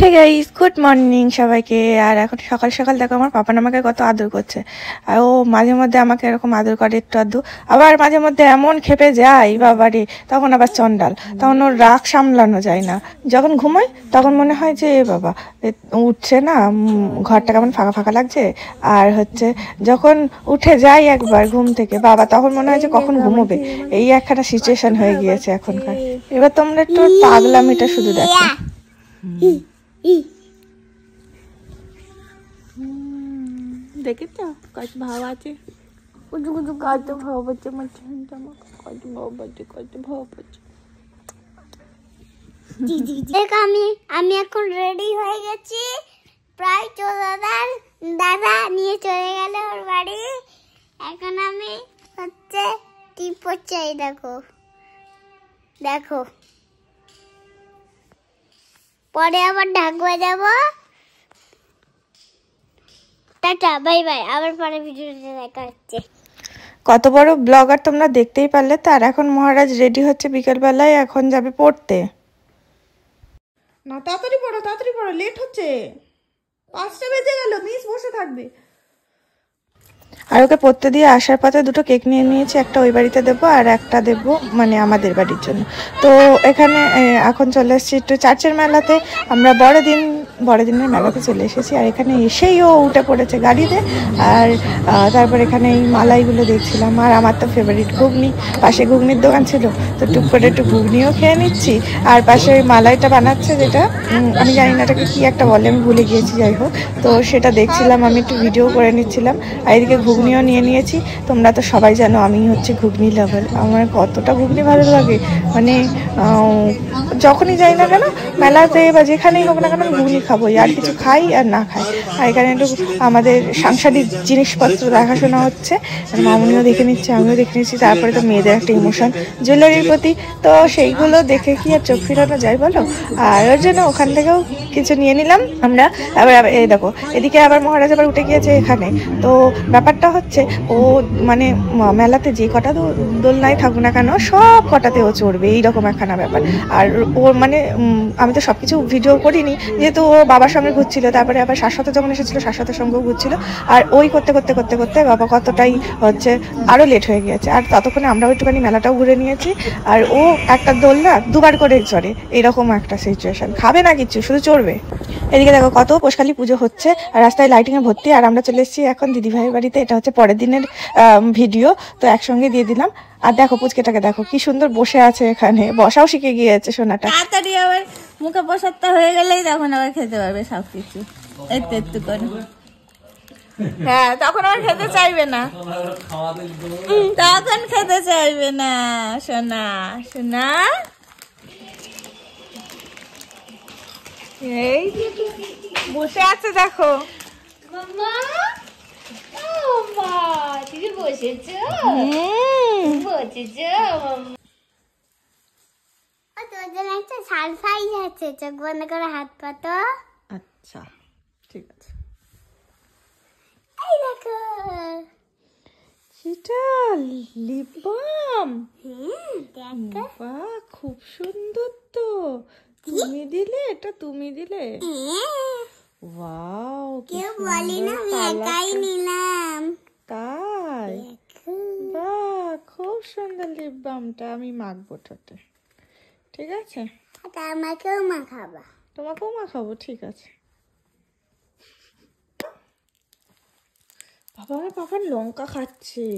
Hey guys, good morning সবাইকে। আর এখন সকাল সকাল দেখো আমার পাপা আমাকে কত আদর করছে। আর ও মাঝে মধ্যে আমাকে এরকম আদর করে একটু আধটু, আবার মাঝে মধ্যে এমন খেপে যায় বাবারে, তখন আবার চন্ডাল, তখন ওর রাগ সামলানো যায় না। যখন ঘুমোয় তখন মনে হয় যে বাবা উঠছে না, ঘরটা কেমন ফাঁকা ফাঁকা লাগছে। আর হচ্ছে যখন উঠে যাই একবার ঘুম থেকে বাবা, তখন মনে হয় যে কখন ঘুমোবে। এই একখানা সিচুয়েশন হয়ে গিয়েছে এখনকার। এবার তোমরা একটু পাগলামিটা শুধু দেখো। দেখেছ কত ভাব আছে, কত ভাব আছে, কত ভাব আছে, কত ভাব আছে। আমি এখন রেডি হয়ে গেছি, প্রায় দাদা নিয়ে চলে গেল ওর বাড়ি। এখন আমি হচ্ছে টিপ চাই, দেখো দেখো, পরে আবার ঢাকুয়া যাব। টাটা, বাই বাই, আবার পরে ভিডিওতে দেখা হচ্ছে। কত বড় ব্লগার তোমরা দেখতেই পারলে। তার এখন মহারাজ রেডি হচ্ছে, বিকেলবেলায় এখন যাবে পড়তে। না তাড়াতাড়ি পড়ো, লেট হচ্ছে, 5টা বেজে গেল, মিস বসে থাকবে। আর ওকে পড়তে দিয়ে আসার পথে দুটো কেক নিয়ে নিয়েছি, একটা ওই বাড়িতে দেবো আর একটা দেবো মানে আমাদের বাড়ির জন্য। তো এখানে এখন চলে এসেছি একটু চার্চের মেলাতে। আমরা বড়দিনের মেলাতে চলে এসেছি। আর এখানে এসেই ও উঠে পড়েছে গাড়িতে। আর তারপর এখানে এই মালাইগুলো দেখছিলাম। আর আমার তো ফেভারিট ঘুগনি, পাশে ঘুগনির দোকান ছিল, তো টুক করে একটু ঘুগনিও খেয়ে নিচ্ছি। আর পাশে ওই মালাইটা বানাচ্ছে, যেটা আমি জানি না এটাকে কী একটা বলে, আমি ভুলে গিয়েছি, যাই হোক। তো সেটা দেখছিলাম, আমি একটু ভিডিও করে নিচ্ছিলাম। আর এদিকে ঘুগনিও নিয়ে নিয়েছি। তোমরা তো সবাই জানো আমি হচ্ছে ঘুগনি লাভার, আমার কতটা ঘুগনি ভালো লাগে। মানে যখনই যাই না কেন, মেলাতে বা যেখানেই হোক না কেন, ঘুগনি খাবোই, আর কিছু খাই আর না খাই। আর এখানে একটু আমাদের সাংসারিক জিনিসপত্র দেখাশোনা হচ্ছে, মামুনিও দেখে নিচ্ছে, আমিও দেখে নিচ্ছি। তারপরে তো মেয়েদের একটা ইমোশন জুয়েলারির প্রতি, তো সেইগুলো দেখে কি আর চোখ ফিরানো যায় বলো। আর ওর জন্য ওখান থেকেও কিছু নিয়ে নিলাম আমরা। আবার এই দেখো, এদিকে আবার মহারাজ আবার উঠে গিয়েছে এখানে। তো ব্যাপারটা হচ্ছে, ও মানে মেলাতে যে কটা দোলনায় থাকুক না কেন, সব কটাতে ও চড়বে, এইরকম একখানা ব্যাপার। আর ওর মানে আমি তো সব কিছু ভিডিও করিনি, যেহেতু ও বাবার সঙ্গে ঘুরছিল। তারপরে আবার শাশ্বত যখন এসেছিলো, শাশ্বতের সঙ্গেও ঘুরছিল। আর ওই করতে করতে করতে করতে বাবা কতটাই হচ্ছে আরও লেট হয়ে গিয়েছে। আর ততক্ষণে আমরাও একটুখানি মেলাটাও ঘুরে নিয়েছি। আর ও একটা দোলনা দুবার করে চড়ে, এরকম একটা সিচুয়েশন। খাবে না কিছু, শুধু চড়বে। এদিকে দেখো কত পোষকালি পুজো হচ্ছে, আর রাস্তায় লাইটিংয়ে ভর্তি। আর আমরা চলে এসেছি এখন দিদিভাইয়ের বাড়িতে। এটা হচ্ছে পরের দিনের ভিডিও, তো একসঙ্গে দিয়ে দিলাম। আর দেখো পুচকেটাকে দেখো কি সুন্দর বসে আছে, এখানে বসাও শিখে গিয়েছে সোনাটা। তাড়াতাড়ি আবার মুখে প্রসাদটা হয়ে গেলেই তখন আবার খেতে পারবে সবকিছু একটু একটু করে। হ্যাঁ, তখন আবার খেতে চাইবে না, তখন খেতে চাইবে না সোনা। সোনা এই বসে আছে দেখো। একটা সারপ্রাইজ আছে, চোখ বন্ধ করে হাত পাতো। আচ্ছা ঠিক আছে, এই দেখো, সেটা লিপ বাম। দেখো, বাহ, খুব সুন্দর তো। তুমি দিলে এটা, তুমি দিলে? ওয়াও, কেউ বলি না, আমি একাই নিলাম। তাই? বাহ, খুব সুন্দর লিপ বামটা। আমি মাখবো ঠোঁটে, ঠিক আছে? আমাকেও মাখাবা? তোমাকেও মাখাবো, ঠিক আছে। বাবা, আমার পাপা লঙ্কা খাচ্ছে।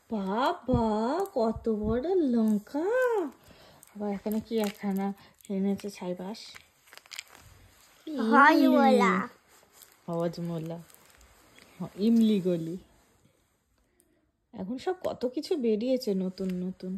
বাবা, কত বড় লঙ্কা। আবার এখানে কি একখানা এনেছে, ছাইবাস, হজমোলা, ইমলি গলি। এখন সব কত কিছু বেরিয়েছে নতুন নতুন।